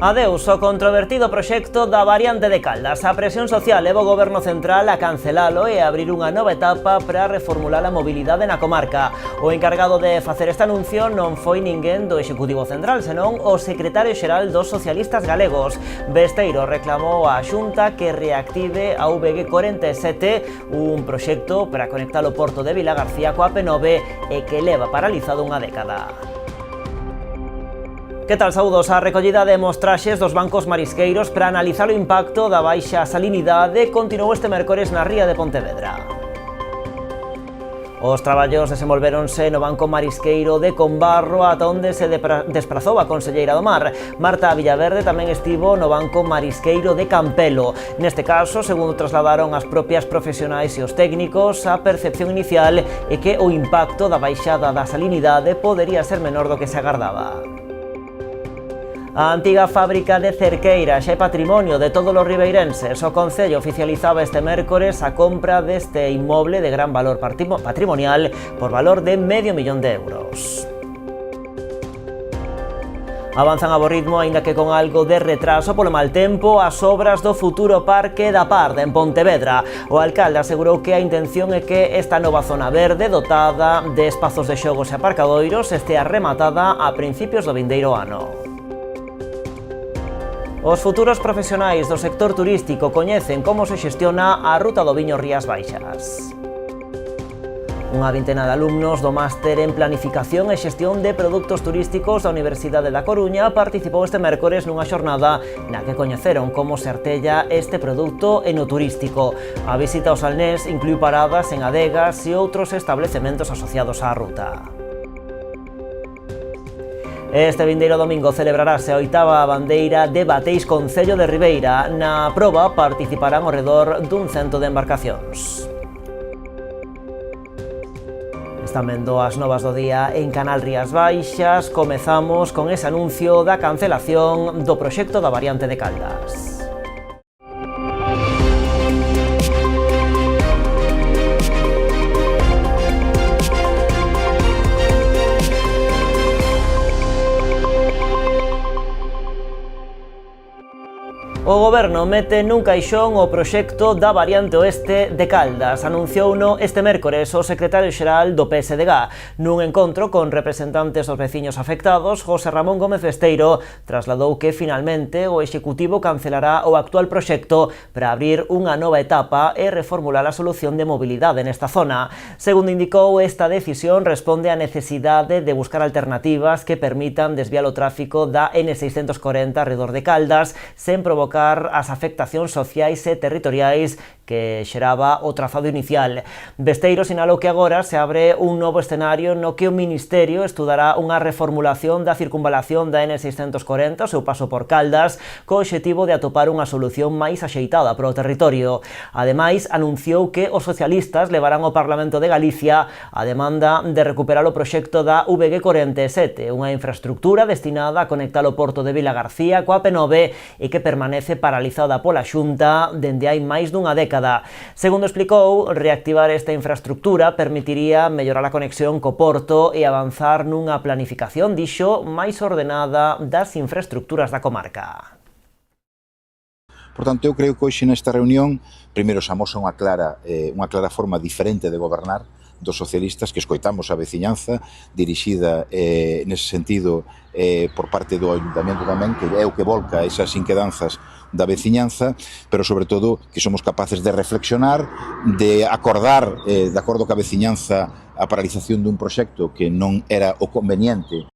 Adeus o controvertido proxecto da variante de Caldas. A presión social leva o Goberno Central a cancelalo e a abrir unha nova etapa para reformular a mobilidade na comarca. O encargado de facer este anuncio non foi ninguén do Executivo Central, senón o secretario xeral dos socialistas galegos. Besteiro reclamou á Xunta que reactive a VG47, un proxecto para conectar o porto de Vilagarcía coa P9 e que leva paralizado unha década. Que tal, saúdos? A recollida de mostraxes dos bancos marisqueiros para analizar o impacto da baixa salinidade continuou este mércores na ría de Pontevedra. Os traballos desenvolvéronse no banco marisqueiro de Combarro, ata onde se desprazou a conselleira do Mar. Marta Villaverde tamén estivo no banco marisqueiro de Campelo. Neste caso, segundo trasladaron as propias profesionais e os técnicos, a percepción inicial é que o impacto da baixada da salinidade podería ser menor do que se agardaba. A antiga fábrica de Cerqueira xa é patrimonio de todos os ribeirenses. O Concello oficializaba este mércores a compra deste inmoble de gran valor patrimonial por valor de €500.000. Avanzan a bo ritmo, aínda que con algo de retraso polo mal tempo, as obras do futuro Parque da Parda en Pontevedra. O alcalde asegurou que a intención é que esta nova zona verde, dotada de espazos de xogos e aparcadoiros, estea rematada a principios do vindeiro ano. Os futuros profesionais do sector turístico coñecen como se xestiona a ruta do viño Rías Baixas. Unha vintena de alumnos do máster en Planificación e Xestión de Produtos Turísticos da Universidade da Coruña participou este mércores nunha xornada na que coñeceron como se artella este produto enoturístico. A visita ao Salnés inclui paradas en adegas e outros establecementos asociados á ruta. Este vindeiro domingo celebrarase a 8ª bandeira de Bateis Concello de Ribeira. Na proba participarán ao redor dun 100 de embarcacións. Están vendo as novas do día en Canal Rías Baixas. Comezamos con ese anuncio da cancelación do proxecto da variante de Caldas. O Goberno mete nun caixón o proxecto da variante oeste de Caldas. Anunciouno este mércores o secretario xeral do PSDG. Nun encontro con representantes dos veciños afectados, José Ramón Gómez Besteiro trasladou que finalmente o Executivo cancelará o actual proxecto para abrir unha nova etapa e reformular a solución de mobilidade nesta zona. Segundo indicou, esta decisión responde á necesidade de buscar alternativas que permitan desviar o tráfico da N640 arredor de Caldas sen provocar as afectacións sociais e territoriais que xeraba o trazado inicial. Besteiro sinalou que agora se abre un novo escenario no que o Ministerio estudará unha reformulación da circunvalación da N640 ao seu paso por Caldas co obxectivo de atopar unha solución máis axeitada para o territorio. Ademais, anunciou que os socialistas levarán ao Parlamento de Galicia a demanda de recuperar o proxecto da VG47, unha infraestructura destinada a conectar o porto de Vilagarcía coa P9 e que permanece paralizada pola Xunta dende hai máis dunha década. Segundo explicou, reactivar esta infraestructura permitiría mellorar a conexión co porto e avanzar nunha planificación, dixo, máis ordenada das infraestructuras da comarca. Por tanto, eu creo que hoxe nesta reunión, primeiro se amosa unha clara forma diferente de gobernar dos socialistas, que escoitamos a veciñanza dirixida nese sentido por parte do Ayuntamiento tamén, que é o que volca esas inquedanzas da veciñanza, pero sobre todo que somos capaces de reflexionar, de acordar, de acordo ca veciñanza, a paralización dun proxecto que non era o conveniente.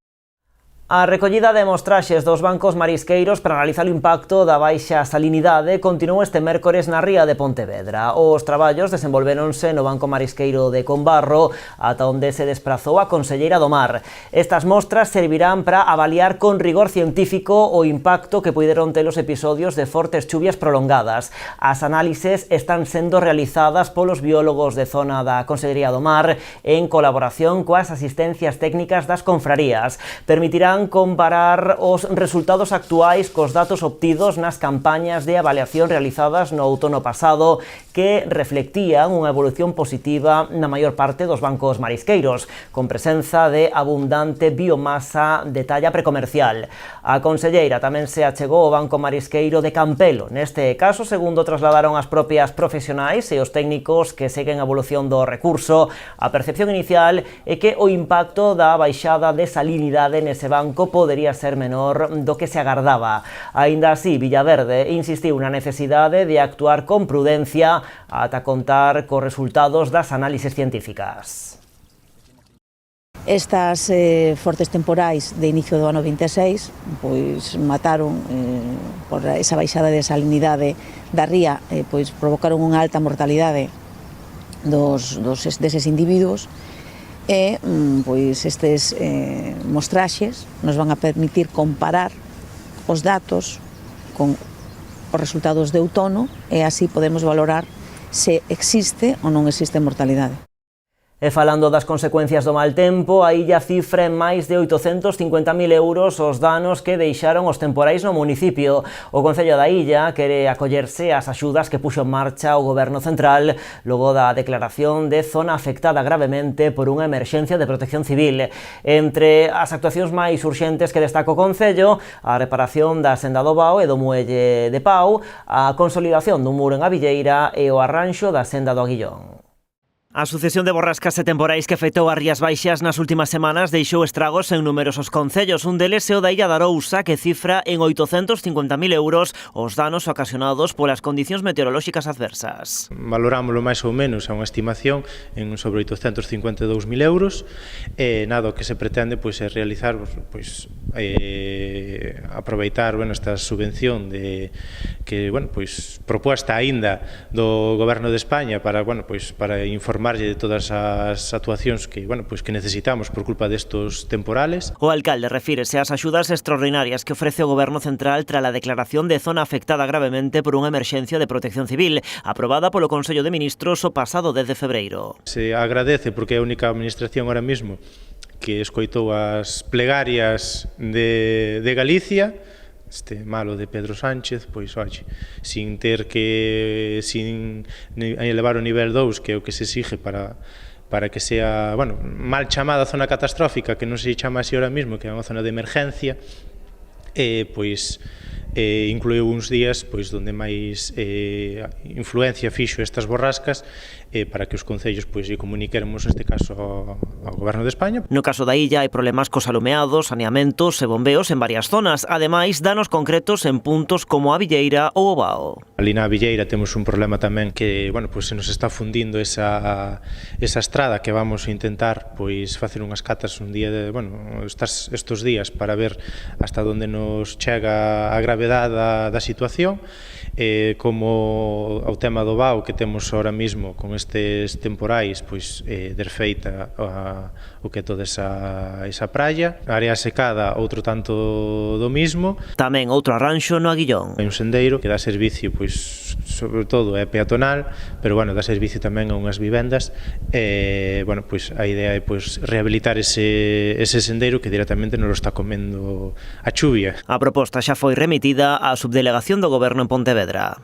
A recollida de mostraxes dos bancos marisqueiros para analizar o impacto da baixa salinidade continuou este mércores na ría de Pontevedra. Os traballos desenvolvéronse no banco marisqueiro de Combarro, ata onde se desprazou a conselleira do Mar. Estas mostras servirán para avaliar con rigor científico o impacto que puideron ter os episodios de fortes chuvias prolongadas. As análises están sendo realizadas polos biólogos de zona da Consellería do Mar en colaboración coas asistencias técnicas das confrarías. Permitirán comparar os resultados actuais cos datos obtidos nas campañas de avaliación realizadas no outono pasado que reflectían unha evolución positiva na maior parte dos bancos marisqueiros, con presenza de abundante biomasa de talla precomercial. A conselleira tamén se achegou ao Banco Marisqueiro de Campelo. Neste caso, segundo trasladaron as propias profesionais e os técnicos que seguen a evolución do recurso, a percepción inicial é que o impacto da baixada de salinidade nese banco podería ser menor do que se agardaba. Aínda así, Villaverde insistiu na necesidade de actuar con prudencia ata contar cos resultados das análises científicas. Estas fortes temporais de inicio do ano 26 pois mataron por esa baixada de salinidade da ría, pois provocaron unha alta mortalidade deses individuos e pois estes mostraxes nos van a permitir comparar os datos con os resultados de outono e así podemos valorar se existe ou non existe mortalidade. E falando das consecuencias do mal tempo, a illa cifra en máis de 850.000 euros os danos que deixaron os temporais no municipio. O Concello da Illa quere acollerse ás axudas que puxo en marcha o Goberno Central logo da declaración de zona afectada gravemente por unha emerxencia de protección civil. Entre as actuacións máis urxentes que destaca o Concello, a reparación da senda do Bao e do muelle de Pau, a consolidación dun muro en Abilleira e o arranxo da senda do Aguillón. A sucesión de borrascas e temporais que afectou as Rías Baixas nas últimas semanas deixou estragos en numerosos concellos. Un deles é o da Illa de Arousa, que cifra en 850.000 euros os danos ocasionados polas condicións meteorolóxicas adversas. Valorámoslo máis ou menos a unha estimación en sobre 852.000 euros. Nada, o que se pretende é realizar, aproveitar esta subvención proposta aínda do Goberno de España para informarlle de todas as actuacións que necesitamos por culpa destos temporales. O alcalde refírese ás axudas extraordinarias que ofrece o Goberno Central tras a declaración de zona afectada gravemente por unha emerxencia de protección civil, aprobada polo Consello de Ministros o pasado 10 de febreiro. Se agradece porque é a única administración ahora mesmo que escoitou as plegarias de Galicia, este malo de Pedro Sánchez, sin ter que elevar o nivel 2, que é o que se exige para que sea, mal chamada zona catastrófica, que non se chama así ahora mismo, que é unha zona de emergencia, incluiu uns días onde máis influencia fixo estas borrascas para que os concellos lle comuniquéramos neste caso ao Goberno de España. No caso da illa hai problemas cos alumeados, saneamentos e bombeos en varias zonas, ademais danos concretos en puntos como a Villeira ou o Bao. Ali na Villeira temos un problema tamén que, se nos está fundindo esa estrada que vamos a intentar facer unhas catas un día estos días para ver hasta onde nos chega a gravedade da situación, como ao tema do Bao que temos ahora mismo con estes temporais, desfeita o que é toda esa praia, a área secada outro tanto do mismo. Tamén outro arranxo no Aguillón. Hai un sendeiro que dá servicio, sobre todo é peatonal, pero dá servicio tamén a unhas vivendas, a idea é rehabilitar ese sendeiro que directamente non lo está comendo a chuvia. A proposta xa foi remitida á subdelegación do Goberno en Pontevedra.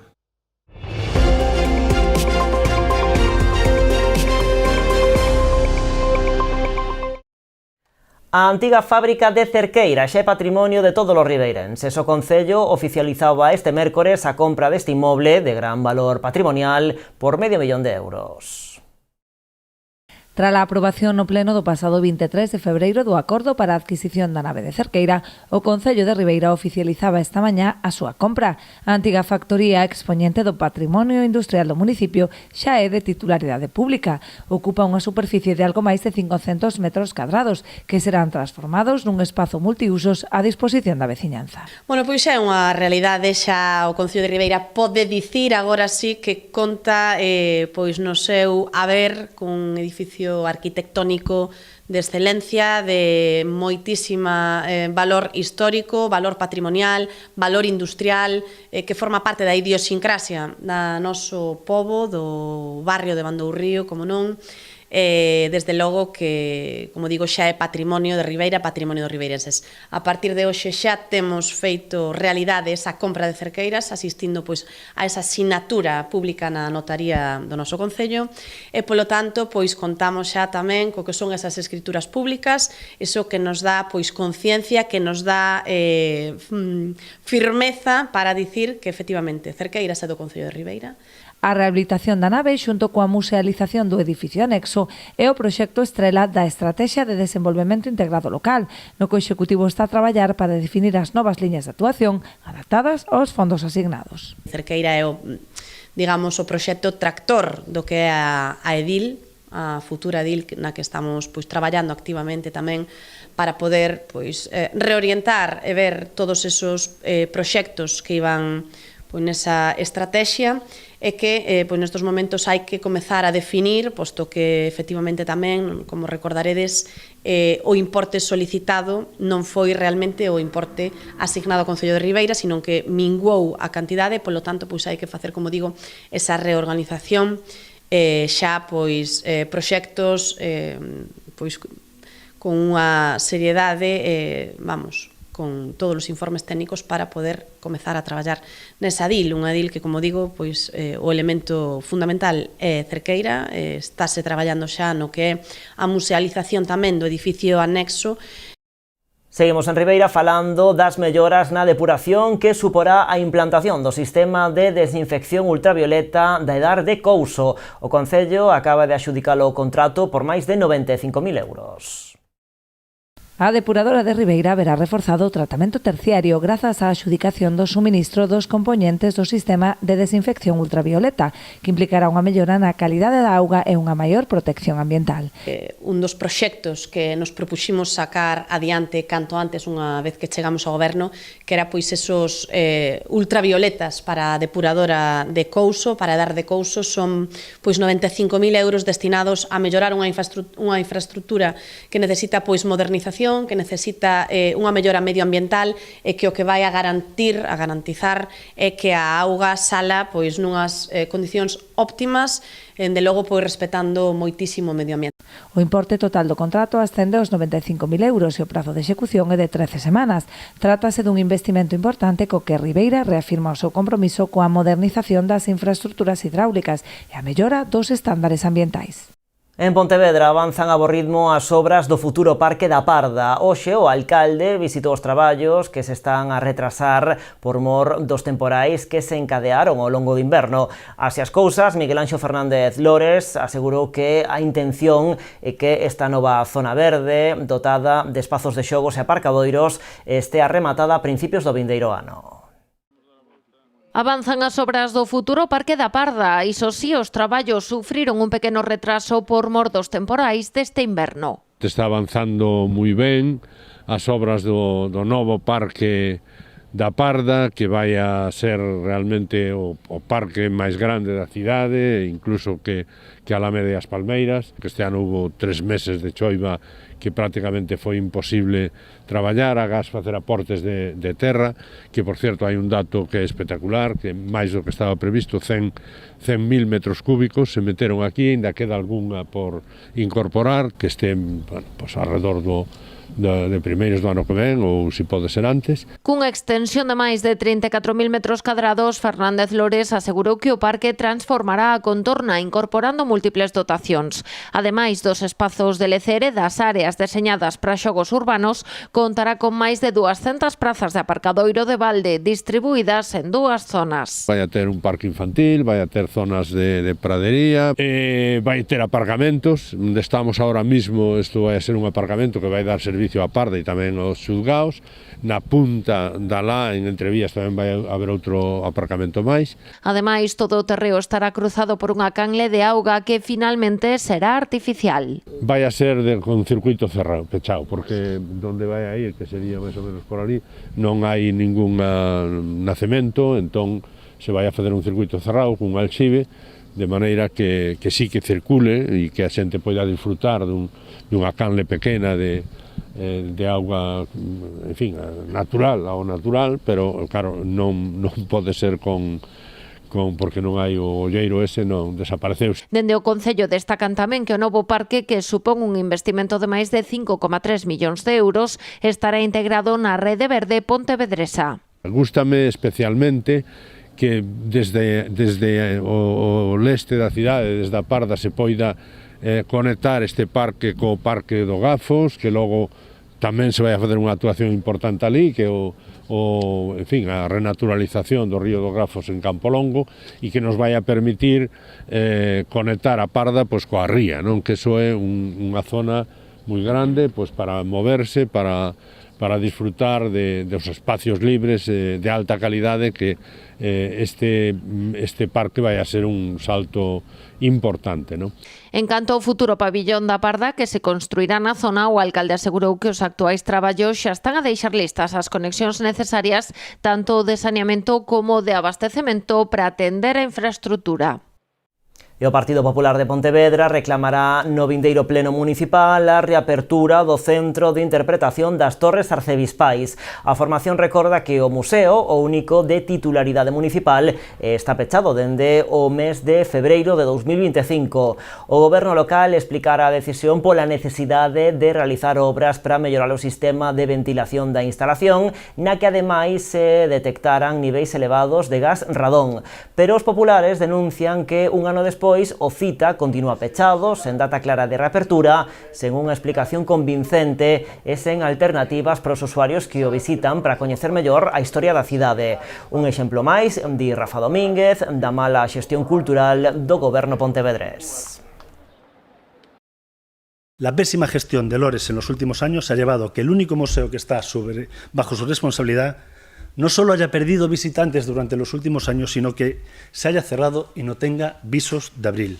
A antiga fábrica de Cerqueira xa é patrimonio de todos os ribeirenses. O Concello oficializaba este mércores a compra deste inmoble de gran valor patrimonial por €500.000. Tras a aprobación no pleno do pasado 23 de febreiro do acordo para a adquisición da nave de Cerqueira, o Concello de Ribeira oficializaba esta mañá a súa compra. A antiga factoría expoñente do patrimonio industrial do municipio xa é de titularidade pública. Ocupa unha superficie de algo máis de 500 metros cadrados, que serán transformados nun espazo multiusos a disposición da veciñanza. Pois é unha realidade, xa o Concello de Ribeira pode dicir agora sí que conta no seu haber cun edificio arquitectónico de excelencia, de moitísima valor histórico, valor patrimonial, valor industrial, que forma parte da idiosincrasia da noso pobo, do barrio de Bandourrío, como non, desde logo que, como digo, xa é patrimonio de Ribeira, patrimonio dos ribeirenses. A partir de hoxe xa temos feito realidade esa compra de cerqueiras, asistindo pois a esa sinatura pública na notaría do noso concello, e polo tanto pois contamos xa tamén co que son esas escrituras públicas, eso que nos dá pois conciencia, que nos dá firmeza para dicir que efectivamente Cerqueiras é do concello de Ribeira. A rehabilitación da nave xunto coa musealización do edificio anexo é o proxecto estrela da Estrategia de Desenvolvemento Integrado Local, no que o Executivo está a traballar para definir as novas liñas de actuación adaptadas aos fondos asignados. Cerqueira é o, digamos, o proxecto tractor do que é a EDIL, a futura EDIL na que estamos pois traballando activamente tamén para poder pois reorientar e ver todos esos proxectos que iban pois nesa estrategia e que pois nestes momentos hai que comezar a definir, posto que efectivamente tamén, como recordaredes, o importe solicitado non foi realmente o importe asignado ao Concello de Ribeira, sino que minguou a cantidade, polo tanto pois hai que facer, como digo, esa reorganización, xa pois proxectos pois con unha seriedade, vamos, con todos os informes técnicos para poder comezar a traballar nesa DIL, unha DIL que, como digo, pois o elemento fundamental é Cerqueira, estáse traballando xa no que é a musealización tamén do edificio anexo. Seguimos en Ribeira falando das melloras na depuración que suporá a implantación do sistema de desinfección ultravioleta da Edar de Couso. O Concello acaba de adxudicar o contrato por máis de 95.000 euros. A depuradora de Ribeira verá reforzado o tratamento terciario grazas á adxudicación do suministro dos compoñentes do sistema de desinfección ultravioleta, que implicará unha mellora na calidade da auga e unha maior protección ambiental. Un dos proxectos que nos propuximos sacar adiante canto antes unha vez que chegamos ao goberno, que era pois esos ultravioletas para a depuradora de Couso, para Edar de Couso, son pois 95.000 euros destinados a mellorar unha infraestructura que necesita pois modernización, que necesita unha mellora medioambiental e que o que vai a garantizar é que a auga sala pois nunhas condicións óptimas, de logo pois respetando moitísimo o medio ambiente. O importe total do contrato ascende aos 95.000 euros e o prazo de execución é de 13 semanas. Trátase dun investimento importante co que Ribeira reafirma o seu compromiso coa modernización das infraestructuras hidráulicas e a mellora dos estándares ambientais. En Pontevedra avanzan a bo ritmo as obras do futuro Parque da Parda. Hoxe o alcalde visitou os traballos que se están a retrasar por mor dos temporais que se encadearon ao longo do inverno. Así as cousas, Miguel Anxo Fernández Lores asegurou que a intención é que esta nova zona verde, dotada de espazos de xogos e aparcadoiros, estea rematada a principios do vindeiro ano. Avanzan as obras do futuro Parque da Parda, iso si, os traballos sufriron un pequeno retraso por mor dos temporais deste inverno. Está avanzando moi ben as obras do novo Parque da Parda, que vai a ser realmente o parque máis grande da cidade, incluso que Alameda e as Palmeiras, que este ano hubo 3 meses de choiva que prácticamente foi imposible traballar, agás facer aportes de terra, que por certo hai un dato que é espectacular, que máis do que estaba previsto, 100.000 metros cúbicos se meteron aquí, ainda queda algunha por incorporar, que estén alrededor de primeiros do ano que ven, ou se pode ser antes. Cunha extensión de máis de 34.000 metros cadrados, Fernández Lores asegurou que o parque transformará a contorna incorporando múltiples dotacións. Ademais dos espazos de lecer e das áreas deseñadas para xogos urbanos, contará con máis de 200 prazas de aparcadoiro de balde distribuídas en 2 zonas. Vai a ter un parque infantil, vai a ter zonas de pradería, vai ter aparcamentos, onde estamos ahora mismo, isto vai a ser un aparcamento que vai dar servicio a Parda e tamén aos xulgaos. Na punta da lá, en Entrevías, tamén vai haber outro aparcamento máis. Ademais, todo o terreo estará cruzado por unha canle de auga que finalmente será artificial. Vai a ser con circuito cerrado, pechado, porque donde vai a ir, que sería máis ou menos por ali, non hai ningún nacemento, entón se vai a fazer un circuito cerrado cun alxibe, de maneira que sí que circule e que a xente poida disfrutar dunha canle pequena de auga, en fin, natural, ao natural, pero claro, non pode ser con porque non hai o olleiro ese, non desapareceu. Dende o Concello destacan tamén que o novo parque, que supón un investimento de máis de 5,3 millóns de euros, estará integrado na Rede Verde Pontevedresa. Gústame especialmente que desde o leste da cidade, desde a Parda, se poida conectar este parque co Parque do Gafos, que logo tamén se vai a facer unha actuación importante ali, que en fin, a renaturalización do río do Grafos en Campolongo, e que nos vai a permitir conectar a Parda coa ría, non? Que iso é unha zona moi grande para moverse, para disfrutar dos espacios libres de alta calidade, que este parque vai a ser un salto importante, non? En canto ao futuro pabillón da Parda que se construirá na zona, o alcalde asegurou que os actuais traballos xa están a deixar listas as conexións necesarias tanto de saneamento como de abastecemento para atender a infraestructura. E o Partido Popular de Pontevedra reclamará no vindeiro pleno municipal a reapertura do Centro de Interpretación das Torres Arcebispais. A formación recorda que o museo, o único de titularidade municipal, está pechado dende o mes de febreiro de 2025. O goberno local explicará a decisión pola necesidade de realizar obras para mellorar o sistema de ventilación da instalación, na que ademais se detectaran niveis elevados de gas radón. Pero os populares denuncian que un ano despois o CITA continúa pechado, sen data clara de reapertura, sen unha explicación convincente e sen alternativas para os usuarios que o visitan para coñecer mellor a historia da cidade. Un exemplo máis, di Rafa Domínguez, da mala xestión cultural do goberno pontevedrés. La pésima gestión de Lores en los últimos años ha llevado a que el único museo que está bajo su responsabilidad no solo haya perdido visitantes durante los últimos años, sino que se haya cerrado y no tenga visos de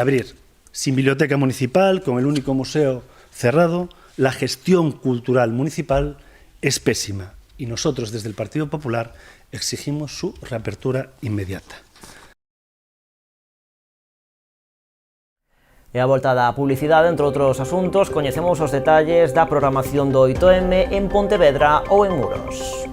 abrir. Sin biblioteca municipal, con el único museo cerrado, la gestión cultural municipal es pésima y nosotros desde el Partido Popular exigimos su reapertura inmediata. E a volta da publicidade, entre outros asuntos, coñecemos os detalles da programación do 8M en Pontevedra ou en Muros.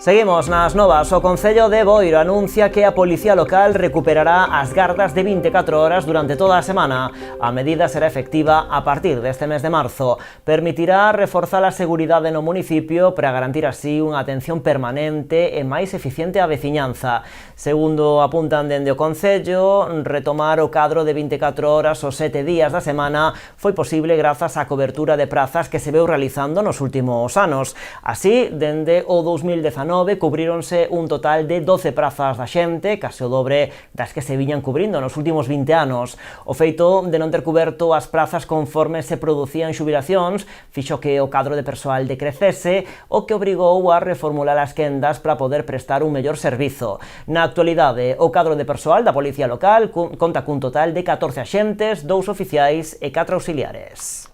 Seguimos nas novas. O Concello de Boiro anuncia que a Policía Local recuperará as gardas de 24 horas durante toda a semana. A medida será efectiva a partir deste mes de marzo. Permitirá reforzar a seguridade no municipio para garantir así unha atención permanente e máis eficiente á veciñanza. Segundo apuntan dende o Concello, retomar o cadro de 24 horas os 7 días da semana foi posible grazas á cobertura de prazas que se veu realizando nos últimos anos. Así, dende o 2019, cubríronse un total de 12 prazas da xente, case o dobre das que se viñan cubrindo nos últimos 20 anos. O feito de non ter cuberto as prazas conforme se producían xubilacións fixo que o cadro de persoal decrecese, o que obrigou a reformular as quendas para poder prestar un mellor servizo. Na actualidade, o cadro de persoal da Policía Local conta cun total de 14 axentes, 2 oficiais e 4 auxiliares.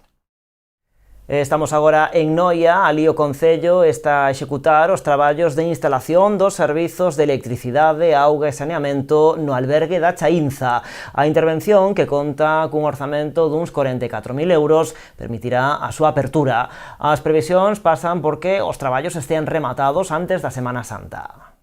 Estamos agora en Noia. Alí o Concello está a executar os traballos de instalación dos servizos de electricidade, auga e saneamento no albergue da Chaínza. A intervención, que conta cun orzamento duns 44.000 euros, permitirá a súa apertura. As previsións pasan porque os traballos estean rematados antes da Semana Santa.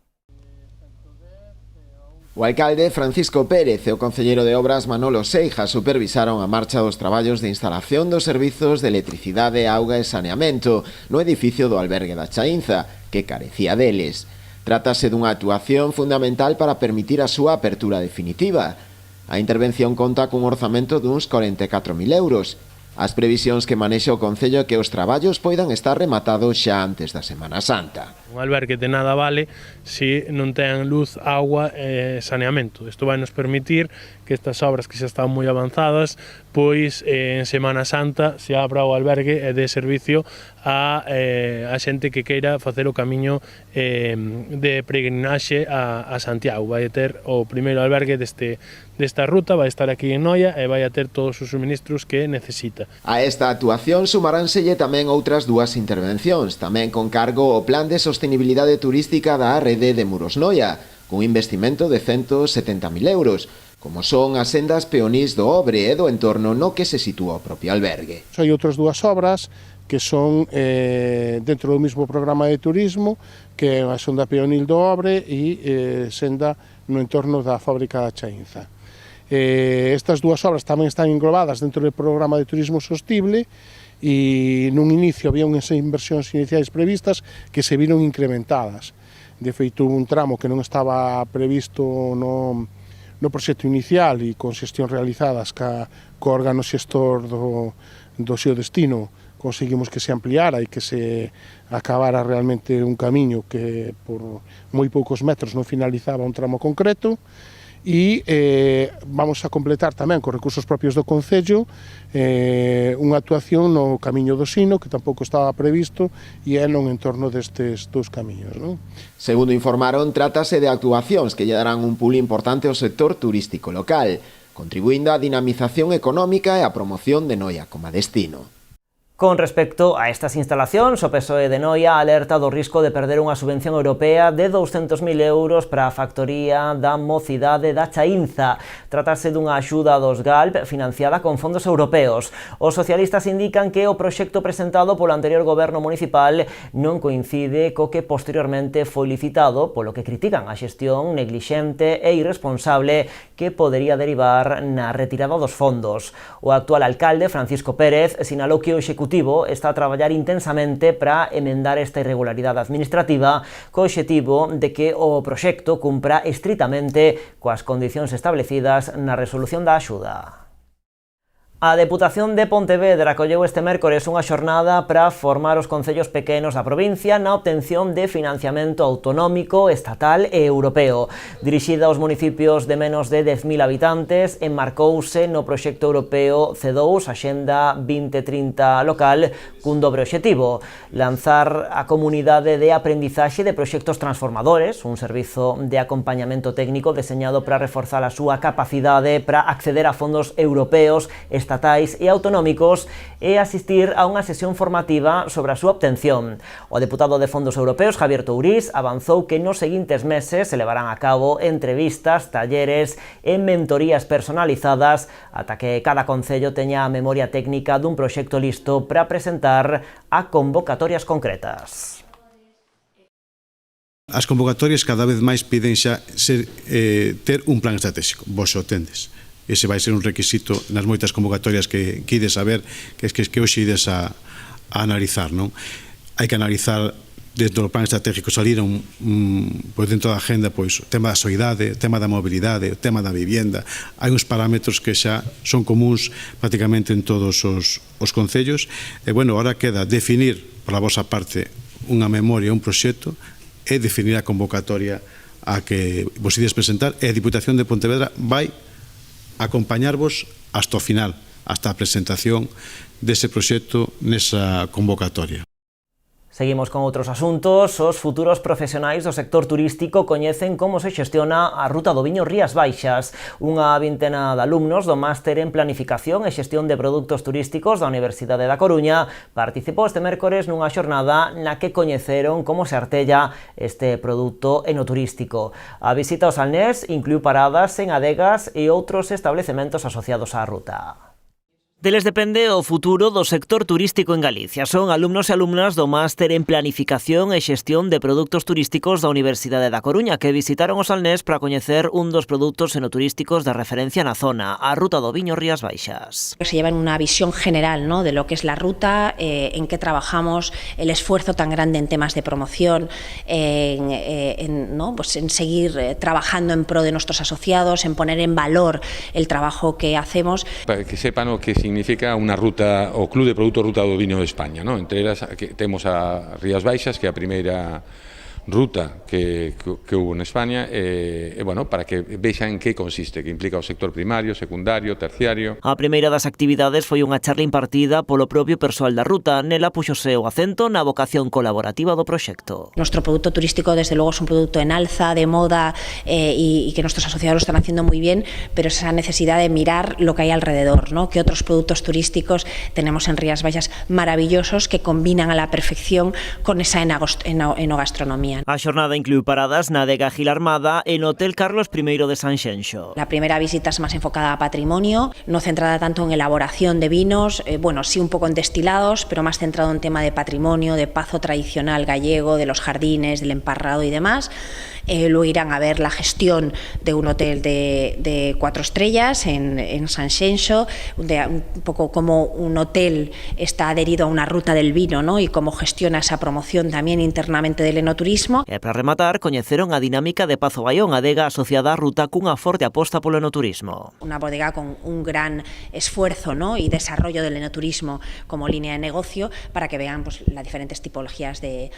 O alcalde Francisco Pérez e o concelleiro de Obras Manolo Seijas supervisaron a marcha dos traballos de instalación dos servizos de electricidade, auga e saneamento no edificio do albergue da Chaínza, que carecía deles. Trátase dunha actuación fundamental para permitir a súa apertura definitiva. A intervención conta cun orzamento duns 44.000 euros. As previsións que manexa o Concello é que os traballos poidan estar rematados xa antes da Semana Santa. Un albergue de nada vale se non ten luz, agua e saneamento. Isto vai nos permitir que estas obras que xa están moi avanzadas, pois en Semana Santa se abra o albergue e dé servicio a xente que queira facer o camiño de peregrinaxe a Santiago. Vai ter o primeiro albergue desta ruta, vai estar aquí en Noia e vai a ter todos os suministros que necesita. A esta actuación sumaránselle tamén outras dúas intervencións, tamén con cargo ao Plan de Sostenibilidade Turística da Rede de Muros Noia. cun investimento de 170.000 euros, como son as sendas peonís do Obre e do entorno no que se sitúa o propio albergue. Hai outras dúas obras que son dentro do mesmo programa de turismo, que é a senda peonil do Obre e senda no entorno da fábrica da Chaínza. Estas dúas obras tamén están englobadas dentro do programa de turismo sostible e nun inicio había unhas inversións iniciais previstas que se viron incrementadas. De feito, un tramo que non estaba previsto no proxecto inicial e con xestión realizadas co órgano xestor do seu destino, conseguimos que se ampliara e que se acabara realmente un camiño que por moi poucos metros non finalizaba un tramo concreto. E vamos a completar tamén con recursos propios do Concello unha actuación no Camiño do Sino, que tampouco estaba previsto, e é non en torno destes dous camiños. Segundo informaron, trátase de actuacións que lle darán un pulo importante ao sector turístico local, contribuindo á dinamización económica e á promoción de Noia como destino. Con respecto a estas instalacións, o PSOE de Noia alerta do risco de perder unha subvención europea de 200.000 euros para a factoría da mocidade da Chaínza. Tratase dunha axuda dos GALP financiada con fondos europeos. Os socialistas indican que o proxecto presentado polo anterior goberno municipal non coincide co que posteriormente foi licitado, polo que critican a xestión neglixente e irresponsable que podería derivar na retirada dos fondos. O actual alcalde, Francisco Pérez, sinalou que o Executivo está a traballar intensamente para emendar esta irregularidade administrativa co obxectivo de que o proxecto cumpra estritamente coas condicións establecidas na resolución da axuda. A Deputación de Pontevedra acolleu este mércores unha xornada para formar os concellos pequenos da provincia na obtención de financiamento autonómico, estatal e europeo. Dirixida aos municipios de menos de 10.000 habitantes, enmarcouse no proxecto europeo C2, Axenda 2030 local, cun dobre obxectivo: lanzar a comunidade de aprendizaxe de proxectos transformadores, un servizo de acompañamento técnico deseñado para reforzar a súa capacidade para acceder a fondos europeos, estatais e autonómicos e asistir a unha sesión formativa sobre a súa obtención. O deputado de Fondos Europeos, Javier Tourís, avanzou que nos seguintes meses se levarán a cabo entrevistas, talleres e mentorías personalizadas ata que cada concello teña a memoria técnica dun proxecto listo para presentar a convocatorias concretas. As convocatorias cada vez máis piden xa ter un plan estratégico. Vos o tendes. Ese vai ser un requisito nas moitas convocatorias que ides a ver, que hoxe ides a analizar, non? Hai que analizar dentro do plan estratégico, saliron pois dentro da agenda pois o tema da soidade, o tema da mobilidade, o tema da vivienda. Hai uns parámetros que xa son comuns prácticamente en todos os concellos. E, bueno, ahora queda definir, pola vosa parte, unha memoria, un proxecto, e definir a convocatoria a que vos ides presentar, e a Diputación de Pontevedra vai acompañarvos hasta o final, hasta a presentación dese proxecto nesa convocatoria. Seguimos con outros asuntos. Os futuros profesionais do sector turístico coñecen como se xestiona a Ruta do Viño Rías Baixas. Unha vintena de alumnos do Máster en Planificación e Xestión de Produtos Turísticos da Universidade da Coruña participou este mércores nunha xornada na que coñeceron como se artella este produto enoturístico. A visita ao Salnés incluiu paradas en adegas e outros establecementos asociados á ruta. Deles depende o futuro do sector turístico en Galicia. Son alumnos e alumnas do Máster en Planificación e Xestión de Produtos Turísticos da Universidade da Coruña que visitaron o Salnés para coñecer un dos produtos enoturísticos de referencia na zona, a Ruta do Viño Rías Baixas. Se llevan una visión general, ¿no?, de lo que es la ruta, en qué trabajamos, el esfuerzo tan grande en temas de promoción, ¿no?, pues en seguir trabajando en pro de nuestros asociados, en poner en valor el trabajo que hacemos. Para que sepan o que significa unha ruta, o Club de Produtos Ruta do Viño de España, ¿no? Entre elas que temos a Rías Baixas, que é a primeira ruta que hubo en España, bueno, para que vexan en que consiste, que implica o sector primario, secundario, terciario. A primeira das actividades foi unha charla impartida polo propio persoal da ruta. Nela puxose o acento na vocación colaborativa do proxecto. Nuestro producto turístico, desde luego, es un producto en alza, de moda, y que nuestros asociados lo están haciendo muy bien, pero esa necesidad de mirar lo que hay alrededor, ¿no?, que otros productos turísticos tenemos en Rías Baixas maravillosos que combinan a la perfección con esa enogastronomía. España. A xornada inclúe paradas na adega Gil Armada e no Hotel Carlos I de Sanxenxo. La primera visita es más enfocada a patrimonio, no centrada tanto en elaboración de vinos, bueno, sí un poco en destilados, pero más centrado en tema de patrimonio, de pazo tradicional gallego, de los jardines, del emparrado y demás. Luego irán a ver la gestión de un hotel de 4 estrellas en Sanxenxo, un poco cómo un hotel está adherido a una ruta del vino, ¿no? Y cómo gestiona esa promoción también internamente del enoturismo. E para rematar, coñeceron a dinámica de Pazo Baión, adega asociada á ruta cunha forte aposta polo enoturismo. Una bodega con un gran esfuerzo, ¿no? Y desarrollo del enoturismo como línea de negocio para que vean pues, las diferentes tipologías de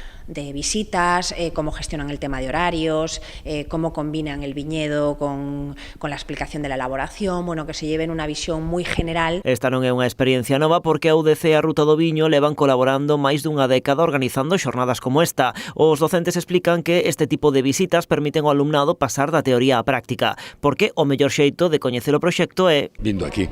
visitas, cómo gestionan el tema de horarios, cómo combinan el viñedo con la explicación de la elaboración, bueno, que se lleven una visión moi general. Esta non é unha experiencia nova porque a UDC e a Ruta do Viño levan colaborando máis dunha década organizando xornadas como esta. Os docentes explican que este tipo de visitas permiten ao alumnado pasar da teoría á práctica, porque o mellor xeito de coñecer o proxecto é vindo aquí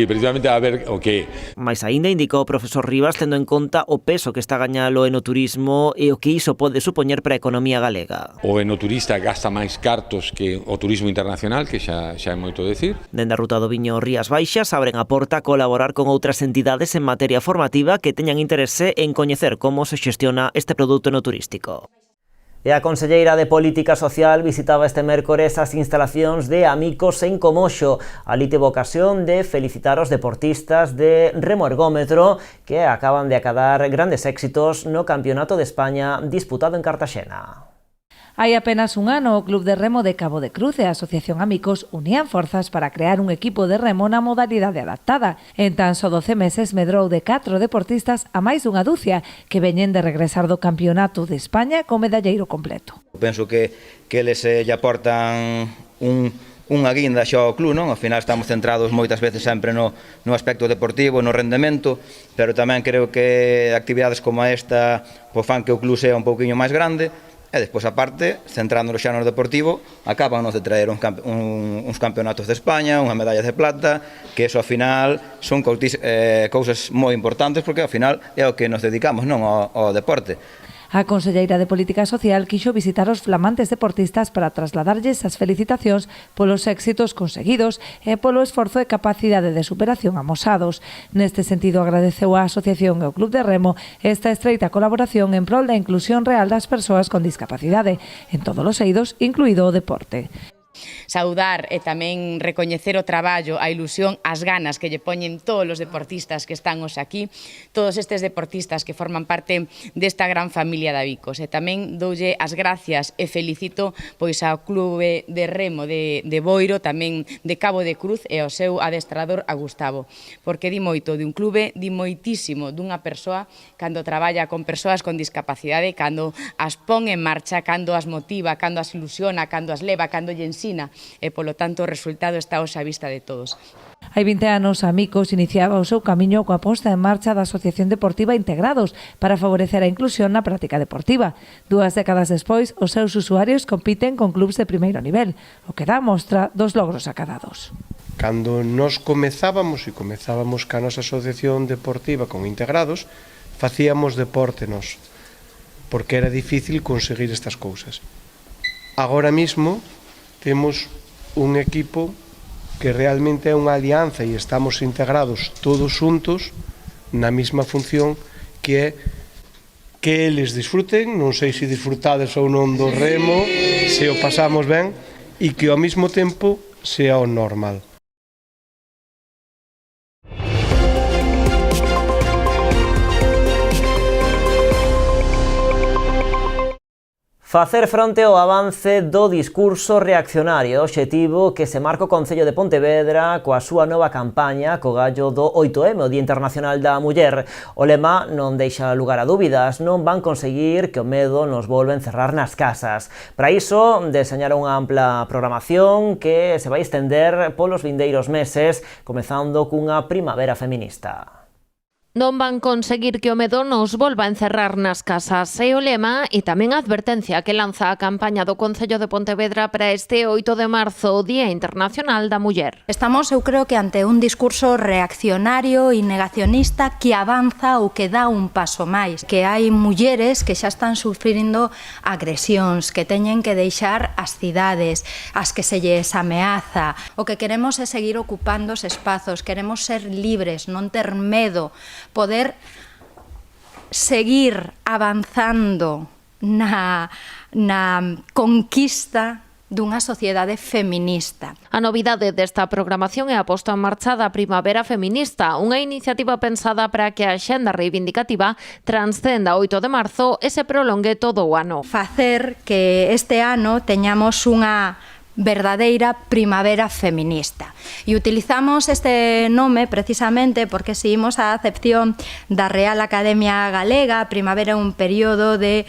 precisamente a ver o que. Mais aínda indicou o profesor Rivas tendo en conta o peso que está a gañar o enoturismo e o que iso pode supoñer para a economía galega. O enoturista gasta máis cartos que o turismo internacional, que xa é moito decir. Dende a Ruta do Viño Rías Baixas abren a porta a colaborar con outras entidades en materia formativa que teñan interese en coñecer como se xestiona este produto enoturístico. E a conselleira de Política Social visitaba este mércores as instalacións de Amicos en Comoxo. Ali tivo ocasión de felicitar os deportistas de remo ergómetro que acaban de acadar grandes éxitos no Campeonato de España disputado en Cartaxena. Hai apenas un ano, o Club de Remo de Cabo de Cruz e a Asociación Amicos unían forzas para crear un equipo de remo na modalidade adaptada. En tan só 12 meses medrou de 4 deportistas a máis dunha dúcia que veñen de regresar do Campeonato de España co medalleiro completo. Penso que eles lle aportan unha guinda xa ao club, non? Ao final estamos centrados moitas veces sempre no aspecto deportivo, no rendemento, pero tamén creo que actividades como esta fan que o club sea un pouquiño máis grande. E despois, aparte, centrándonos xa no deportivo, acaban de traer uns campeonatos de España, unha medalla de plata, que eso, ao final, son cousas moi importantes, porque, ao final, é o que nos dedicamos, non, ao deporte. A conselleira de Política Social quixo visitar os flamantes deportistas para trasladarlles as felicitacións polos éxitos conseguidos e polo esforzo e capacidade de superación amosados. Neste sentido, agradeceu á Asociación e ao Club de Remo esta estreita colaboración en prol da inclusión real das persoas con discapacidade, en todos os eidos, incluído o deporte. Saudar e tamén recoñecer o traballo, a ilusión, as ganas que lle poñen todos os deportistas que están hoxe aquí, todos estes deportistas que forman parte desta gran familia de Amicos. E tamén doulle as gracias e felicito pois ao Clube de Remo de Boiro, tamén de Cabo de Cruz e ao seu adestrador a Gustavo, porque di moito de un clube, di moitísimo dunha persoa cando traballa con persoas con discapacidade, cando as pon en marcha, cando as motiva, cando as ilusiona, cando as leva, cando lle ensina, e polo tanto o resultado está hoxe á vista de todos. Hai 20 anos, Amicos iniciaba o seu camiño coa posta en marcha da Asociación Deportiva Integrados para favorecer a inclusión na práctica deportiva. 2 décadas despois, os seus usuarios compiten con clubs de primeiro nivel, o que dá mostra dos logros acadados. Cando nos comezábamos ca nosa Asociación Deportiva con Integrados, facíamos deporte nos, porque era difícil conseguir estas cousas. Agora mismo temos un equipo que realmente é unha alianza e estamos integrados todos xuntos na mesma función que é que eles disfruten, non sei se disfrutades ou non do remo, se o pasamos ben e que ao mesmo tempo sea o normal. Facer fronte ao avance do discurso reaccionario, obxectivo que se marca o Concello de Pontevedra coa súa nova campaña co gallo do 8M, o Día Internacional da Muller. O lema non deixa lugar a dúbidas, non van conseguir que o medo nos volva a encerrar nas casas. Para iso, deseñaron unha ampla programación que se vai estender polos vindeiros meses, comezando cunha primavera feminista. Non van conseguir que o medo nos volva a encerrar nas casas. É o lema e tamén a advertencia que lanza a campaña do Concello de Pontevedra para este 8 de marzo, o Día Internacional da Muller. Estamos, eu creo que ante un discurso reaccionario e negacionista que avanza ou que dá un paso máis. Que hai mulleres que xa están sufrindo agresións, que teñen que deixar as cidades, as que se lles ameaza. O que queremos é seguir ocupando os espazos, queremos ser libres, non ter medo, poder seguir avanzando na conquista dunha sociedade feminista. A novidade desta programación é a posta en marcha da Primavera Feminista, unha iniciativa pensada para que a axenda reivindicativa transcenda o 8 de marzo e se prolongue todo o ano. Facer que este ano teñamos unha verdadeira primavera feminista. E utilizamos este nome precisamente porque seguimos a acepción da Real Academia Galega. A primavera é un período de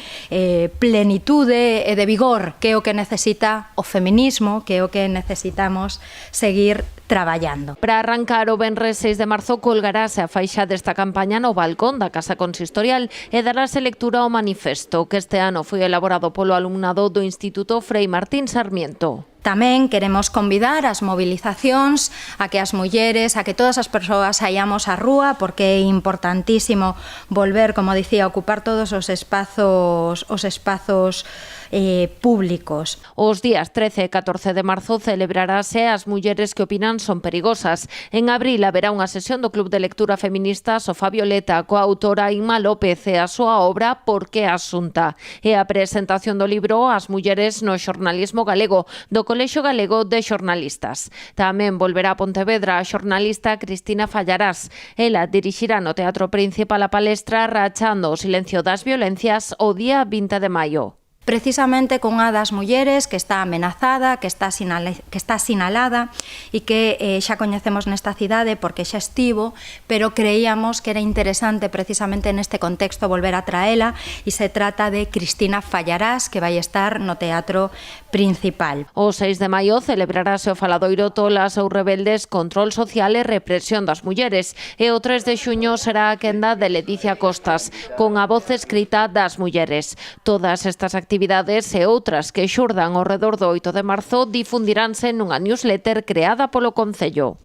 plenitude e de vigor, que é o que necesita o feminismo, que é o que necesitamos seguir traballando. Para arrancar o venres 6 de marzo colgarase a faixa desta campaña no balcón da Casa Consistorial e darase lectura ao manifesto que este ano foi elaborado polo alumnado do Instituto Frei Martín Sarmiento. Tamén queremos convidar ás movilizacións, a que as mulleres, a que todas as persoas saíamos á rúa, porque é importantísimo volver, como dicía, a ocupar todos os espazos públicos. Os días 13 e 14 de marzo celebrarase as mulleres que opinan son perigosas. En abril haberá unha sesión do Club de Lectura Feminista Sofá Violeta coa autora Inma López e a súa obra Por que Asunta. E a presentación do libro As mulleres no xornalismo galego do Colexio Galego de Xornalistas. Tamén volverá a Pontevedra a xornalista Cristina Fallarás. Ela dirixirá no Teatro Principal a palestra Rachando o silencio das violencias o día 20 de maio. Precisamente con unha das mulleres que está amenazada, que está sinalada e que xa coñecemos nesta cidade porque xa estivo, pero creíamos que era interesante precisamente neste contexto volver a traela, e se trata de Cristina Fallarás, que vai estar no Teatro Principal. O 6 de maio celebrarase o faladoiro Tolas ou Rebeldes, control social e represión das mulleres, e o 3 de xuño será a quenda de Leticia Costas, con a voz escrita das mulleres. Todas estas actividades e outras que xurdan ao redor do 8 de marzo difundiránse nunha newsletter creada polo Concello.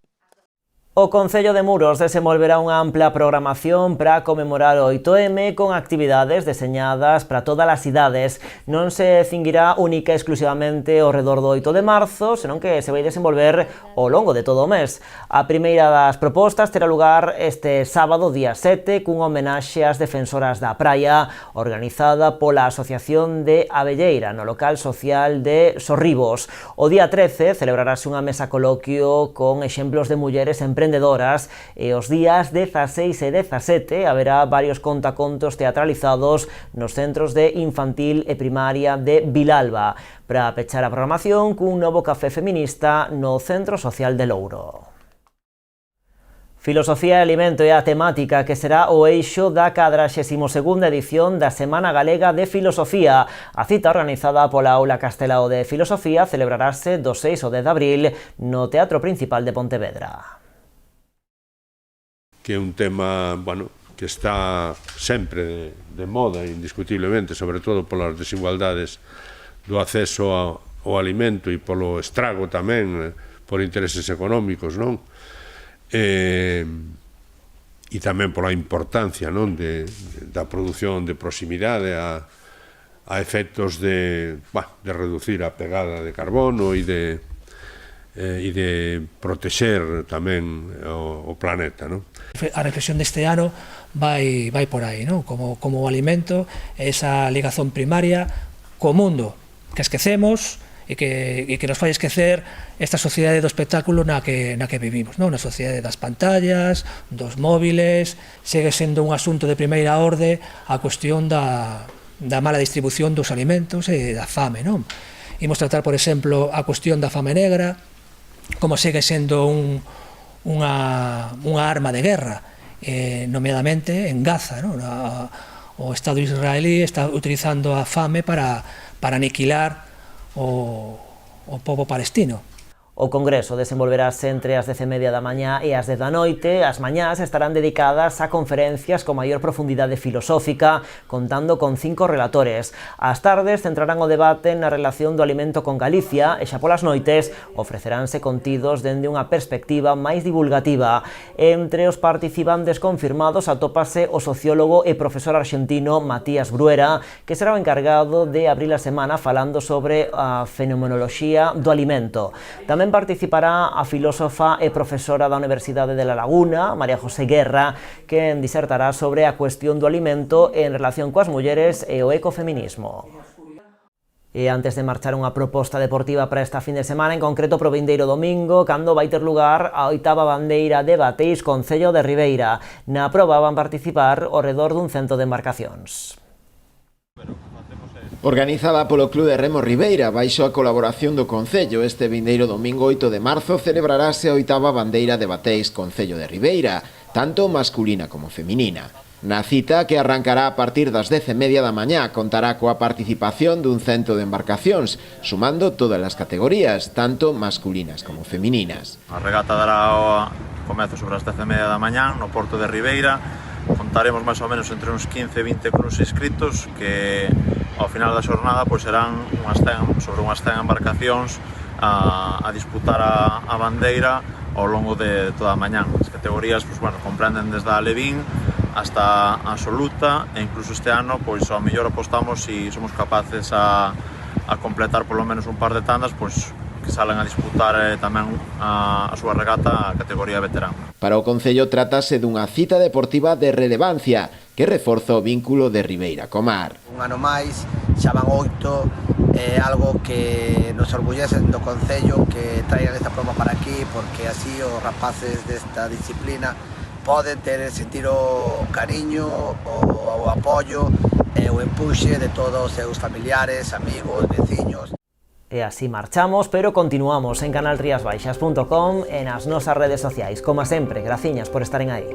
O Concello de Muros desenvolverá unha ampla programación para conmemorar o 8M con actividades deseñadas para todas as idades. Non se cinguirá única e exclusivamente ao redor do 8 de marzo, senón que se vai desenvolver ao longo de todo o mes. A primeira das propostas terá lugar este sábado, día 7, cunha homenaxe ás defensoras da praia, organizada pola Asociación de Abelleira, no local social de Sorribos. O día 13 celebrarase unha mesa coloquio con exemplos de mulleres emprendedoras e os días 16 e 17 haberá varios contacontos teatralizados nos centros de infantil e primaria de Vilalba, para pechar a programación cun novo café feminista no Centro Social de Louro. Filosofía e alimento é a temática que será o eixo da 42ª edición da Semana Galega de Filosofía. A cita organizada pola Aula Castelao de Filosofía celebrarase do 6 ao 10 de abril no Teatro Principal de Pontevedra. Que é un tema, que está sempre de moda, indiscutiblemente, sobre todo polas desigualdades do acceso ao alimento e polo estrago tamén, por intereses económicos, non? E tamén pola importancia, non, da produción de proximidade a efectos de reducir a pegada de carbono e de protexer tamén o planeta, non? A reflexión deste ano vai por aí, non? Como o alimento, esa ligazón primaria co mundo que esquecemos e que nos fai esquecer esta sociedade do espectáculo na que vivimos, non? Na sociedade das pantallas, dos móviles. Segue sendo un asunto de primeira orde a cuestión da mala distribución dos alimentos e da fame, non? Imos tratar, por exemplo, a cuestión da fame negra, como segue sendo unha arma de guerra, nomeadamente en Gaza, non? O Estado israelí está utilizando a fame para aniquilar o pobo palestino. O congreso desenvolverase entre as 10:30 da mañá e as 10 da noite. As mañás estarán dedicadas a conferencias con maior profundidade filosófica, contando con 5 relatores. As tardes centrarán o debate na relación do alimento con Galicia e xa polas noites ofreceránse contidos dende unha perspectiva máis divulgativa. Entre os participantes confirmados atópase o sociólogo e profesor arxentino Matías Bruera, que será o encargado de abrir a semana falando sobre a fenomenoloxía do alimento. Tamén participará a filósofa e profesora da Universidade de La Laguna, María José Guerra, que disertará sobre a cuestión do alimento en relación coas mulleres e o ecofeminismo. E antes de marchar unha proposta deportiva para esta fin de semana, en concreto pro vindeiro domingo, cando vai ter lugar a 8ª bandeira de Bateis Concello de Ribeira. Na proba van participar ao redor dun 100 de embarcacións. Organizada polo Club de Remo Ribeira, baixo a colaboración do Concello, este vindeiro domingo 8 de marzo celebrarase a 8ª bandeira de Bateis Concello de Ribeira, tanto masculina como feminina. Na cita, que arrancará a partir das 10:30 da mañá, contará coa participación dun 100 de embarcacións, sumando todas as categorías, tanto masculinas como femininas. A regata dará o comezo sobre as 10:30 da mañá no Porto de Ribeira. Contaremos máis ou menos entre uns 15 e 20 clubs inscritos que ao final da xornada pois serán sobre unhas 100 embarcacións a disputar a bandeira ao longo de toda a mañá. As categorías pois, comprenden desde a Alevín hasta a absoluta e incluso este ano pois ao mellor apostamos se somos capaces a completar polo menos un par de tandas pois que salen a disputar tamén a súa regata a categoría veterán. Para o Concello trátase dunha cita deportiva de relevancia que reforza o vínculo de Ribeira co mar. Un ano máis, xa van 8, é algo que nos orgullesen do Concello que traigan esta promo para aquí, porque así os rapaces desta disciplina poden sentir o cariño, o apoio e o empuxe de todos os seus familiares, amigos, veciños. E así marchamos, pero continuamos en canalriasbaixas.com e nas nosas redes sociais. Como sempre, graciñas por estaren aí.